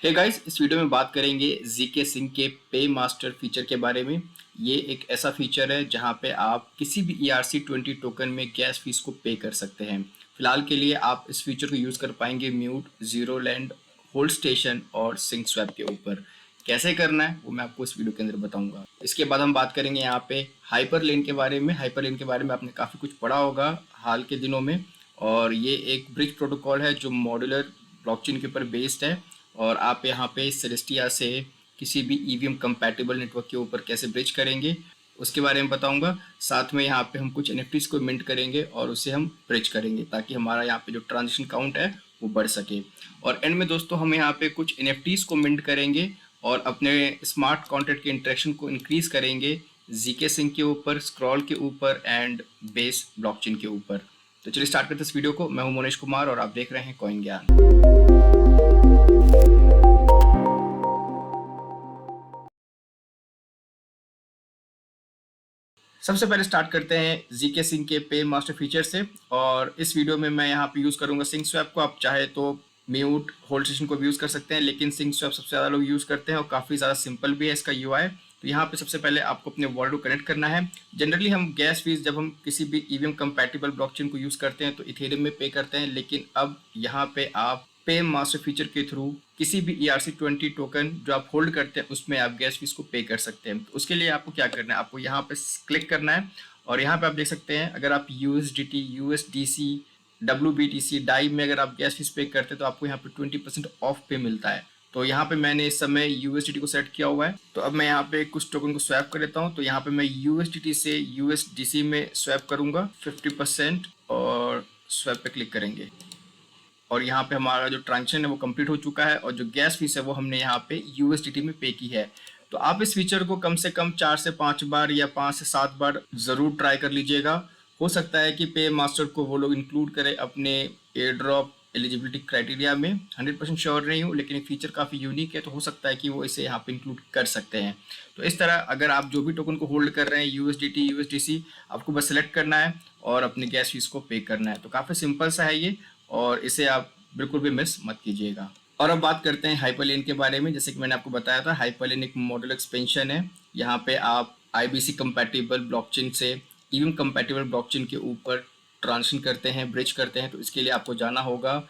Hey guys, इस video में बात करेंगे जीके सिंक के पे मास्टर फीचर के बारे में। ये एक ऐसा फीचर है जहां पे आप किसी भी ERC20 टोकन में गैस फीस को पे कर सकते हैं। फिलहाल के लिए आप इस फीचर को यूज़ कर पाएंगे mute, zero land, hold station और सिंक स्वैप के ऊपर। कैसे करना है वो मैं आपको इस वीडियो के अंदर बताऊंगा। इसके बाद हम बात करेंगे यहाँ पे हाइपरलेन के बारे में। हाइपरलेन के बारे में आपने काफ़ी कुछ पढ़ा होगा हाल के दिनों में, और ये एक ब्रिज प्रोटोकॉल है जो मॉड्यूलर ब्लॉकचेन के ऊपर बेस्ड है। और आप यहाँ पे सेलेस्टिया से किसी भी EVM कंपैटिबल नेटवर्क के ऊपर कैसे ब्रिज करेंगे उसके बारे में बताऊंगा। साथ में यहाँ पे हम कुछ NFTs को मिंट करेंगे और उसे हम ब्रिज करेंगे ताकि हमारा यहाँ पे जो ट्रांजेक्शन काउंट है वो बढ़ सके। और एंड में दोस्तों हम यहाँ पे कुछ NFTs को मिंट करेंगे और अपने स्मार्ट कॉन्ट्रैक्ट के इंटरेक्शन को इंक्रीज करेंगे जीके सिंक के ऊपर, स्क्रॉल के ऊपर एंड बेस ब्लॉकचेन के ऊपर। तो चलिए स्टार्ट करते हैं इस वीडियो को। मैं हूं मोनेश कुमार और आप देख रहे हैं कॉइन ज्ञान। सबसे पहले स्टार्ट करते हैं जीके सिंक के पे मास्टर फीचर से। और इस वीडियो में मैं यहाँ पे यूज़ करूँगा सिंक स्वैप को। आप चाहे तो म्यूट, होल्ड स्टेशन को भी यूज़ कर सकते हैं, लेकिन सिंक स्वैप सबसे ज़्यादा लोग यूज़ करते हैं और काफ़ी ज़्यादा सिंपल भी है इसका UI। तो यहाँ पे सबसे पहले आपको अपने वॉलेट को कनेक्ट करना है। जनरली हम गैस फीस जब हम किसी भी EVM कंपैटिबल ब्लॉकचेन को यूज़ करते हैं तो इथेरियम में पे करते हैं, लेकिन अब यहाँ पे आप पे मास्टर फीचर के थ्रू किसी भी ERC20 टोकन जो आप होल्ड करते हैं उसमें आप गैस फीस को पे कर सकते हैं। तो उसके लिए आपको क्या करना है, आपको यहाँ पे क्लिक करना है और यहाँ पे आप देख सकते हैं अगर आप USDT, USDC, WBTC, डाई में अगर आप गैस फीस पे करते हैं तो आपको यहाँ पे 20% ऑफ पे मिलता है। तो यहाँ पे मैंने इस समय USDT को सेट किया हुआ है। तो अब मैं यहाँ पे कुछ टोकन को स्वैप कर लेता हूँ। तो यहाँ पे मैं USDT से USDC में स्वैप करूँगा 50% और स्वैप पे क्लिक करेंगे। और यहाँ पे हमारा जो ट्रांजेक्शन है वो कंप्लीट हो चुका है और जो गैस फीस है वो हमने यहाँ पे USDT में पे की है। तो आप इस फीचर को कम से कम 4 से 5 बार या 5 से 7 बार ज़रूर ट्राई कर लीजिएगा। हो सकता है कि पे मास्टर को वो लोग इंक्लूड करें अपने एयर ड्रॉप एलिजिबिलिटी क्राइटेरिया में। 100% श्योर नहीं हूँ, लेकिन फीचर काफ़ी यूनिक है तो हो सकता है कि वो इसे यहाँ पे इंक्लूड कर सकते हैं। तो इस तरह अगर आप जो भी टोकन को होल्ड कर रहे हैं USDT, USDC, आपको बस सेलेक्ट करना है और अपने गैस फीस को पे करना है। तो काफ़ी सिंपल सा है ये और इसे आप बिल्कुल भी मिस मत कीजिएगा। और अब बात करते हैं हाइपरलेन के बारे में। जैसे कि मैंने आपको बताया था, हाइपरलेन एक मॉडल एक्सपेंशन है। यहाँ पे आप IBC कंपैटिबल ब्लॉकचेन से EVM कंपैटिबल ब्लॉकचेन के ऊपर ट्रांजिशन करते हैं, ब्रिज करते हैं। तो इसके लिए आपको जाना होगा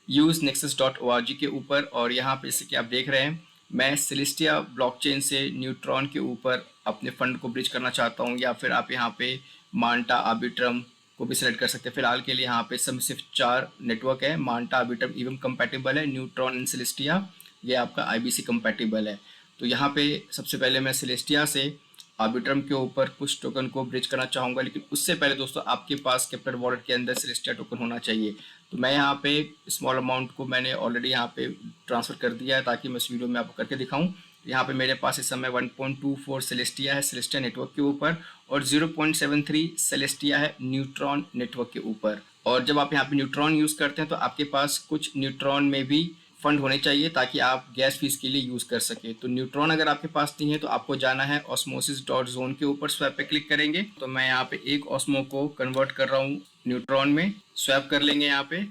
usenexus.org के ऊपर और यहाँ पे जैसे कि आप देख रहे हैं मैं सेलेस्टिया ब्लॉकचेन से न्यूट्रॉन के ऊपर अपने फंड को ब्रिज करना चाहता हूँ, या फिर आप यहाँ पे मांटा, आर्बिट्रम को भी सिलेक्ट कर सकते हैं। फिलहाल के लिए यहाँ पे सिर्फ 4 नेटवर्क है। मांटा, आर्बिट्रम EVM कंपैटिबल है, न्यूट्रॉन एंड सेलेस्टिया ये आपका IBC कंपैटिबल है। तो यहाँ पे सबसे पहले मैं सेलेस्टिया से आर्बिट्रम के ऊपर कुछ टोकन को ब्रिज करना चाहूँगा, लेकिन उससे पहले दोस्तों आपके पास कैपिटल वॉलेट के अंदर सेलेस्टिया टोकन होना चाहिए। तो मैं यहाँ पे स्मॉल अमाउंट को मैंने ऑलरेडी यहाँ पे ट्रांसफ़र कर दिया है ताकि मैं इस वीडियो में आपको करके दिखाऊँ। यहाँ पे मेरे पास इस समय 1.24 सेलेस्टिया है सेलेस्टिया नेटवर्क के ऊपर और 0.73 सेलेस्टिया है न्यूट्रॉन नेटवर्क के ऊपर। और जब आप यहाँ पे न्यूट्रॉन यूज़ करते हैं तो आपके पास कुछ न्यूट्रॉन में भी फंड होने चाहिए ताकि आप गैस फीस के लिए यूज़ कर सके। तो न्यूट्रॉन अगर आपके पास नहीं है तो आपको जाना है osmosis.zone के ऊपर, स्वैप पे क्लिक करेंगे। तो मैं यहाँ पे एक ऑस्मो को कन्वर्ट कर रहा हूँ न्यूट्रॉन में, स्वैप कर लेंगे यहाँ पे।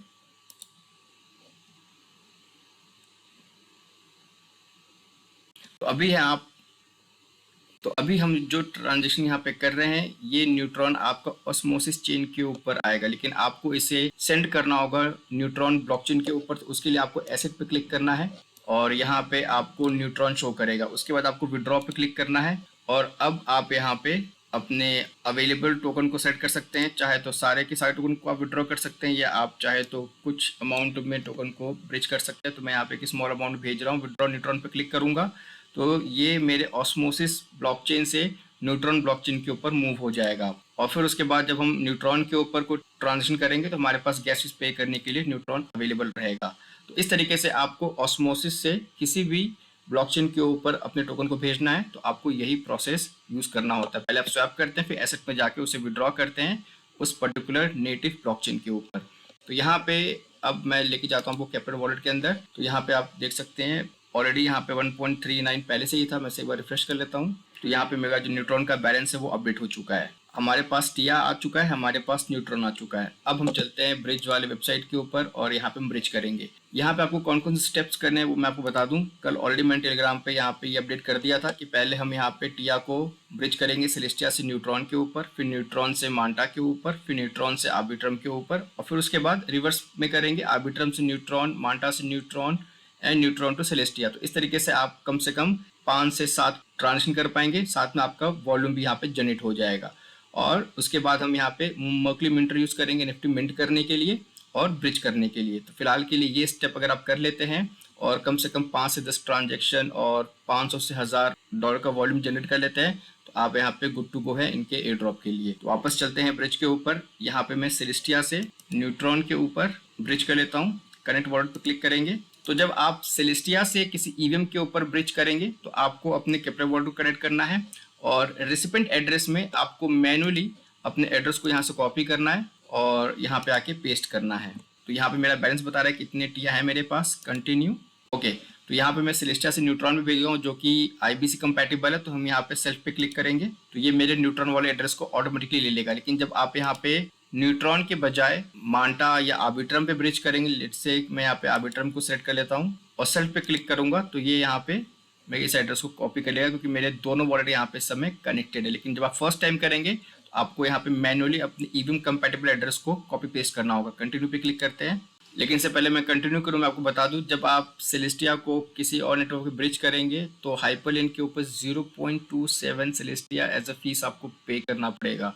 तो अभी हम जो ट्रांजेक्शन यहाँ पे कर रहे हैं ये न्यूट्रॉन आपका ऑस्मोसिस चेन के ऊपर आएगा, लेकिन आपको इसे सेंड करना होगा न्यूट्रॉन ब्लॉकचेन के ऊपर। तो उसके लिए आपको एसेट पे क्लिक करना है और यहाँ पे आपको न्यूट्रॉन शो करेगा। उसके बाद आपको विड्रॉ पे क्लिक करना है और अब आप यहाँ पे अपने अवेलेबल टोकन को सेट कर सकते हैं। चाहे तो सारे के सारे टोकन को आप विड्रॉ कर सकते हैं या आप चाहे तो कुछ अमाउंट में टोकन को ब्रिज कर सकते हैं। तो मैं यहाँ पे एक स्मॉल अमाउंट भेज रहा हूँ, विड्रॉ न्यूट्रॉन पे क्लिक करूँगा तो ये मेरे ऑस्मोसिस ब्लॉकचेन से न्यूट्रॉन ब्लॉकचेन के ऊपर मूव हो जाएगा। और फिर उसके बाद जब हम न्यूट्रॉन के ऊपर को ट्रांजिशन करेंगे तो हमारे पास गैस पे करने के लिए न्यूट्रॉन अवेलेबल रहेगा। तो इस तरीके से आपको ऑस्मोसिस से किसी भी ब्लॉकचेन के ऊपर अपने टोकन को भेजना है तो आपको यही प्रोसेस यूज़ करना होता है। पहले आप स्वैप करते हैं, फिर एसेट में जाके उसे विड्रॉ करते हैं उस पर्टिकुलर नेटिव ब्लॉकचेन के ऊपर। तो यहाँ पे अब मैं लेके जाता हूँ वो कैपिटल वॉलेट के अंदर। तो यहाँ पे आप देख सकते हैं ऑलरेडी यहाँ पे 1.39 पहले से ही था। मैं से एक बार रिफ्रेश कर लेता हूँ तो यहाँ पे मेरा जो न्यूट्रॉन का बैलेंस है वो अपडेट हो चुका है। हमारे पास टिया आ चुका है, हमारे पास न्यूट्रॉन आ चुका है। अब हम चलते हैं ब्रिज वाले वेबसाइट के ऊपर और यहाँ पे हम ब्रिज करेंगे। यहाँ पे आपको कौन कौन से स्टेप्स करने हैं वो मैं आपको बता दूं। कल ऑलरेडी मैंने टेलीग्राम पे यहाँ पे ये अपडेट कर दिया था कि पहले हम यहाँ पे टिया को ब्रिज करेंगे सेलेस्टिया से न्यूट्रॉन के ऊपर, फिर न्यूट्रॉन से मांटा के ऊपर, फिर न्यूट्रॉन से आर्बिट्रम के ऊपर, और फिर उसके बाद रिवर्स में करेंगे आर्बिट्रम से न्यूट्रॉन, मांटा से neutron and neutron to Celestia. तो इस तरीके से आप कम से कम 5 से 7 ट्रांजिशन कर पाएंगे, साथ में आपका वॉल्यूम भी यहाँ पे जनरेट हो जाएगा। और उसके बाद हम यहाँ पे मर्कली मिंटर यूज करेंगे निफ्टी मिंट करने के लिए और ब्रिज करने के लिए। तो फिलहाल के लिए ये स्टेप अगर आप कर लेते हैं और कम से कम 5 से 10 ट्रांजेक्शन और 500 से $1000 का वॉल्यूम जनरेट कर लेते हैं तो आप यहाँ पे गुड टू गो है इनके एयर ड्रॉप के लिए। तो वापस चलते हैं ब्रिज के ऊपर। यहाँ पे मैं सेलेस्टिया से न्यूट्रॉन के ऊपर ब्रिज कर लेता हूँ। कनेक्ट वॉलेट पर क्लिक करेंगे। तो जब आप सेलेस्टिया से किसी ईवीएम के ऊपर ब्रिज करेंगे तो आपको अपने केप्लर वॉलेट को कनेक्ट करना है और रेसिपिएंट एड्रेस में आपको मैनुअली अपने एड्रेस को यहाँ से कॉपी करना है और यहाँ पे आके पेस्ट करना है। तो यहाँ पे मेरा बैलेंस बता रहा है कितने टिया है मेरे पास। कंटिन्यू। ओके, तो यहाँ पे मैं सेलेस्टिया से न्यूट्रॉन में भेज रहा हूँ जो कि IBC कंपैटिबल है। तो हम यहाँ पे सेल्फ पे क्लिक करेंगे तो ये मेरे न्यूट्रॉन वाले एड्रेस को ऑटोमेटिकली ले लेगा। लेकिन जब आप यहाँ पे न्यूट्रॉन के बजाय मांटा या आर्बिट्रम पे ब्रिज करेंगे, लेट्स से मैं यहाँ पे आर्बिट्रम को सेलेक्ट कर लेता हूँ और सेल्फ पे क्लिक करूंगा तो ये यहाँ पे मेरे इस एड्रेस को कॉपी कर लेगा क्योंकि मेरे दोनों वॉलेट यहाँ पे समय कनेक्टेड है। लेकिन जब आप फर्स्ट टाइम करेंगे तो आपको यहाँ पे मैनुअली अपनी ईवीएम कंपैटिबल एड्रेस को कॉपी पेस्ट करना होगा। कंटिन्यू पे क्लिक करते हैं। लेकिन इससे पहले मैं कंटिन्यू करूँ मैं आपको बता दूं, जब आप सेलेस्टिया को किसी और नेटवर्क पे ब्रिज करेंगे तो हाइपरलिंक के ऊपर 0.27 सेलेस्टिया एज अ फीस आपको पे करना पड़ेगा।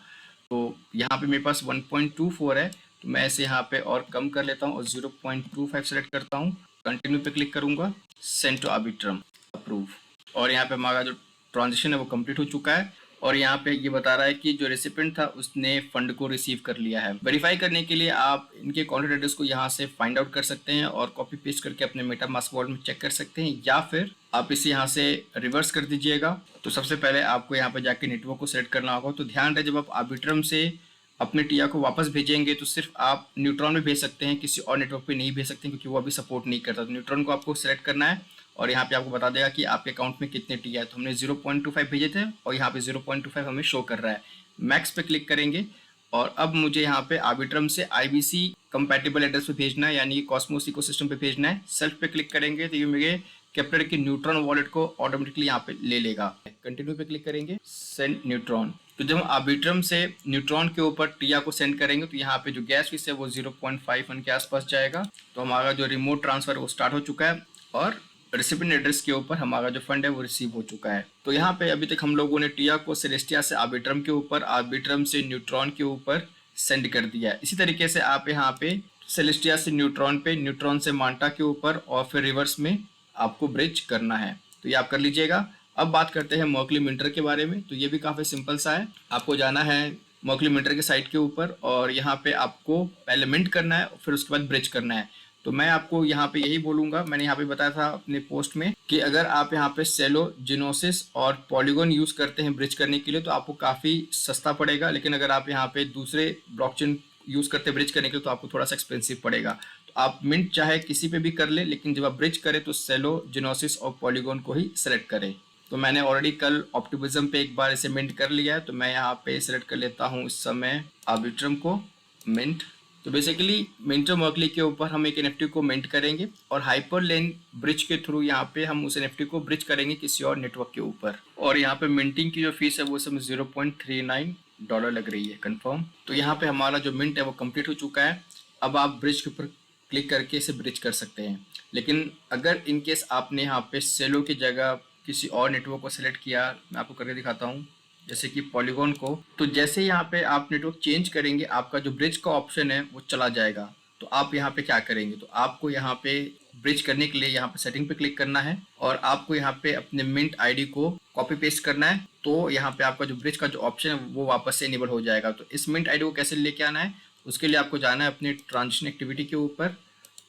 तो यहाँ पे मेरे पास 1.24 है तो मैं इसे यहाँ पे और कम कर लेता हूँ और 0.25 सेलेक्ट करता हूँ। कंटिन्यू पे क्लिक करूंगा। Send to Arbitrum, approve. और यहाँ पे हमारा जो ट्रांजेक्शन है वो कंप्लीट हो चुका है और यहाँ पे ये बता रहा है कि जो रेसिपिएंट था उसने फंड को रिसीव कर लिया है। वेरीफाई करने के लिए आप इनके कॉन्टैक्ट एड्रेस को यहाँ से फाइंड आउट कर सकते हैं और कॉपी पेस्ट करके अपने मेटामास्क वॉलेट में चेक कर सकते हैं, या फिर आप इसे यहाँ से रिवर्स कर दीजिएगा। तो सबसे पहले आपको यहाँ पे जाके नेटवर्क को सेलेक्ट करना होगा। तो ध्यान रहे जब आप आर्बिट्रम से अपने टिया को वापस भेजेंगे तो सिर्फ आप न्यूट्रॉन में भेज सकते हैं, किसी और नेटवर्क पे नहीं भेज सकते क्योंकि वो अभी सपोर्ट नहीं करता। तो न्यूट्रॉन को आपको सेलेक्ट करना है और यहाँ पे आपको बता देगा कि आपके अकाउंट में कितने टी है। तो हमने 0.25 भेजे थे और यहाँ पे 0.25 हमें शो कर रहा है। मैक्स पे क्लिक करेंगे और अब मुझे यहाँ पे आर्बिट्रम से IBC कंपैटिबल एड्रेस पे भेजना है, यानी कि कॉस्मोस इकोसिस्टम पे भेजना है। सेल्फ पे क्लिक करेंगे तो ये मेरे केप्लर के न्यूट्रॉन वॉलेट को ऑटोमेटिकली यहाँ पे ले लेगा। कंटिन्यू पे क्लिक करेंगे, सेंड न्यूट्रॉन। तो जब हम आर्बिट्रम से न्यूट्रॉन के ऊपर टिया को सेंड करेंगे तो यहाँ पे जो गैस फीस है वो 0.51 के आसपास जाएगा। तो हमारा जो रिमोट ट्रांसफर वो स्टार्ट हो चुका है और रेसिपिएंट एड्रेस के ऊपर हमारा जो फंड है वो रिसीव हो चुका है। तो यहाँ पे अभी तक हम लोगों ने टिया को सेलेस्टिया से आर्बिट्रम के ऊपर, आर्बिट्रम से न्यूट्रॉन के ऊपर सेंड कर दिया है। इसी तरीके से आप यहाँ पे सेलेस्टिया से न्यूट्रॉन पे, न्यूट्रॉन से मांटा के ऊपर और फिर रिवर्स में आपको ब्रिज करना है। तो ये आप कर लीजिएगा। अब बात करते हैं मर्कली मिंटर के बारे में। तो ये भी काफ़ी सिंपल सा है। आपको जाना है मर्कली मिंटर के साइट के ऊपर और यहाँ पे आपको पहले मिंट करना है फिर उसके बाद ब्रिज करना है। तो मैं आपको यहाँ पे यही बोलूँगा, मैंने यहाँ पे बताया था अपने पोस्ट में कि अगर आप यहाँ पे सेलो, जिनोसिस और पॉलीगॉन यूज़ करते हैं ब्रिज करने के लिए तो आपको काफ़ी सस्ता पड़ेगा। लेकिन अगर आप यहाँ पे दूसरे ब्लॉकचेन यूज़ करते हैं ब्रिज करने के लिए तो आपको थोड़ा सा एक्सपेंसिव पड़ेगा। तो आप मिंट चाहे किसी पे भी कर ले, लेकिन जब आप ब्रिज करें तो सेलो, जिनोसिस और पॉलीगॉन को ही सेलेक्ट करें। तो मैंने ऑलरेडी कल ऑप्टिमिज्म पे एक बार इसे मिंट कर लिया है तो मैं यहाँ पे सेलेक्ट कर लेता हूँ इस समय आर्बिट्रम को, मिंट। तो बेसिकली मिंटर मर्कली के ऊपर हम एक NFT को मिंट करेंगे और हाइपरलेन ब्रिज के थ्रू यहाँ पे हम उस NFT को ब्रिज करेंगे किसी और नेटवर्क के ऊपर। और यहाँ पे मिंटिंग की जो फीस है वो सब $0.39 लग रही है, कंफर्म। तो यहाँ पे हमारा जो मिंट है वो कंप्लीट हो चुका है। अब आप ब्रिज के ऊपर क्लिक करके इसे ब्रिज कर सकते हैं। लेकिन अगर इनकेस आपने यहाँ पे सेलो की जगह किसी और नेटवर्क को सेलेक्ट किया, मैं आपको करके दिखाता हूँ, जैसे कि पॉलीगॉन को, तो जैसे यहाँ पे आप नेटवर्क चेंज करेंगे आपका जो ब्रिज का ऑप्शन है वो चला जाएगा। तो आप यहाँ पे क्या करेंगे, तो आपको यहाँ पे ब्रिज करने के लिए यहाँ पे सेटिंग पे क्लिक करना है और आपको यहाँ पे अपने मिंट ID को कॉपी पेस्ट करना है। तो यहाँ पे आपका जो ब्रिज का जो ऑप्शन है वो वापस से इनेबल हो जाएगा। तो इस मिंट ID को कैसे लेके आना है, उसके लिए आपको जाना है अपने ट्रांजिशन एक्टिविटी के ऊपर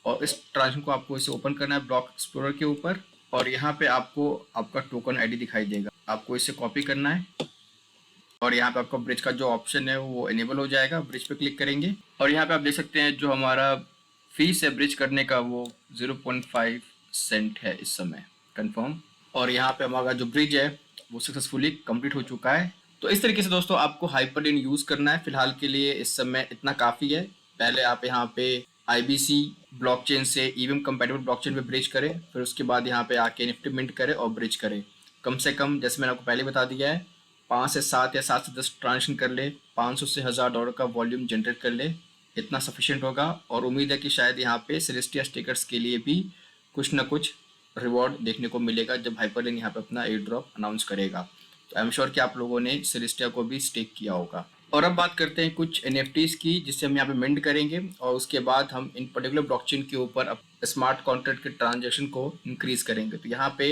और इस ट्रांजिशन को आपको इसे ओपन करना है ब्लॉक एक्सप्लोरर के ऊपर और यहाँ पे आपको आपका टोकन ID दिखाई देगा। आपको इसे कॉपी करना है और यहाँ पे आपका ब्रिज का जो ऑप्शन है वो इनेबल हो जाएगा। ब्रिज पे क्लिक करेंगे और यहाँ पे आप देख सकते हैं जो हमारा फीस है ब्रिज करने का वो 0.5 सेंट है इस समय, कंफर्म। और यहाँ पे हमारा जो ब्रिज है वो सक्सेसफुली कंप्लीट हो चुका है तो इस तरीके से दोस्तों आपको हाइपरलिंक यूज़ करना है। फिलहाल के लिए इस समय इतना काफ़ी है। पहले आप यहाँ पे आईबीसी ब्लॉकचेन से ईवीएम कंपैटिबल ब्लॉकचेन पे ब्रिज करें, फिर उसके बाद यहाँ पे आके निफ्टी मिंट करें और ब्रिज करें। कम से कम जैसे मैंने आपको पहले बता दिया है 5 से 7 या 7 से 10 ट्रांजेक्शन कर ले, 500 से $1000 का वॉल्यूम जनरेट कर ले, इतना सफिशिएंट होगा। और उम्मीद है कि शायद यहाँ पे सेलेस्टिया स्टेकर्स के लिए भी कुछ ना कुछ रिवॉर्ड देखने को मिलेगा जब हाइपरलिंक यहाँ पे अपना एयर ड्रॉप अनाउंस करेगा। तो आई एम श्योर कि आप लोगों ने सेलेस्टिया को भी स्टेक किया होगा। और अब बात करते हैं कुछ एनएफटीज की जिससे हम यहाँ पे मिंट करेंगे और उसके बाद हम इन पर्टिकुलर ब्लॉकचेन के ऊपर स्मार्ट कॉन्ट्रैक्ट के ट्रांजेक्शन को इंक्रीज करेंगे। तो यहाँ पे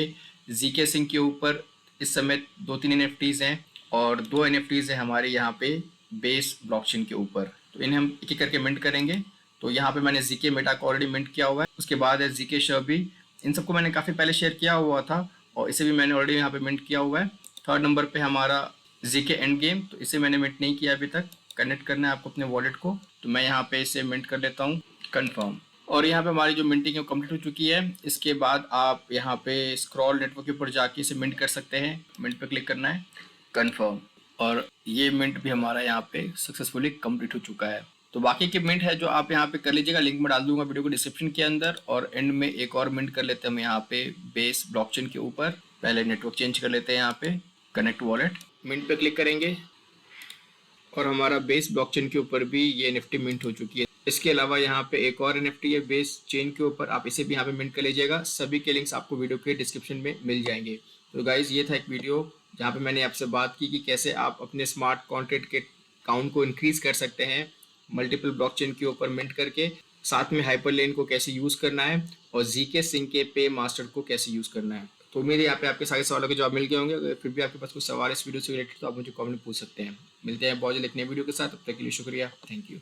जीके सिंह के ऊपर इस समय 2-3 एनएफटीज हैं और 2 एनएफटीज हैं हमारे यहाँ पे बेस ब्लॉकचेन के ऊपर। तो इन्हें हम एक एक करके मिंट करेंगे। तो यहाँ पे मैंने जीके मेटा को ऑलरेडी मिंट किया हुआ है। उसके बाद है जीके शर्बी, इन सबको मैंने काफ़ी पहले शेयर किया हुआ था और इसे भी मैंने ऑलरेडी यहाँ पे मिंट किया हुआ है। थर्ड नंबर पे हमारा जीके एंड गेम, तो इसे मैंने मिंट नहीं किया अभी तक। कनेक्ट करना है आपको अपने वॉलेट को, तो मैं यहाँ पे इसे मिंट कर लेता हूँ, कंफर्म। और यहाँ पे हमारी जो मिंटिंग है वो कंप्लीट हो चुकी है। इसके बाद आप यहाँ पे स्क्रॉल नेटवर्क के ऊपर जाके इसे मिंट कर सकते हैं। मिंट पे क्लिक करना है, कंफर्म। और ये मिंट भी हमारा यहाँ पे सक्सेसफुली कंप्लीट हो चुका है। तो बाकी के मिंट है जो आप यहाँ पे कर लीजिएगा, लिंक में डाल दूंगा वीडियो को डिस्क्रिप्शन के अंदर। और एंड में एक और मिंट कर लेते हैं हम यहाँ पे बेस ब्लॉकचेन के ऊपर। पहले नेटवर्क चेंज कर लेते हैं, यहाँ पे कनेक्ट वॉलेट, मिंट पे क्लिक करेंगे और हमारा बेस ब्लॉकचेन के ऊपर भी ये एनएफटी मिंट हो चुकी है। इसके अलावा यहाँ पे एक और एनएफटी है बेस चेन के ऊपर, आप इसे भी यहाँ पे मिंट कर लीजिएगा। सभी के लिंक्स आपको वीडियो के डिस्क्रिप्शन में मिल जाएंगे। तो गाइज ये था एक वीडियो जहाँ पे मैंने आपसे बात की कि कैसे आप अपने स्मार्ट कॉन्ट्रैक्ट के काउंट को इंक्रीज कर सकते हैं मल्टीपल ब्लॉकचेन के ऊपर मिंट करके, साथ में हाइपरलेन को कैसे यूज़ करना है और जीके सिंह के पे मास्टर को कैसे यूज़ करना है। तो उम्मीद है यहाँ पे आपके सारे सवालों के जवाब मिल गए होंगे। अगर फिर भी आपके पास कुछ सवाल इस वीडियो से रिलेटेड तो आप मुझे कमेंट पूछ सकते हैं। मिलते हैं बहुत जल्द एक नए वीडियो के साथ, तब तक के लिए शुक्रिया, थैंक यू।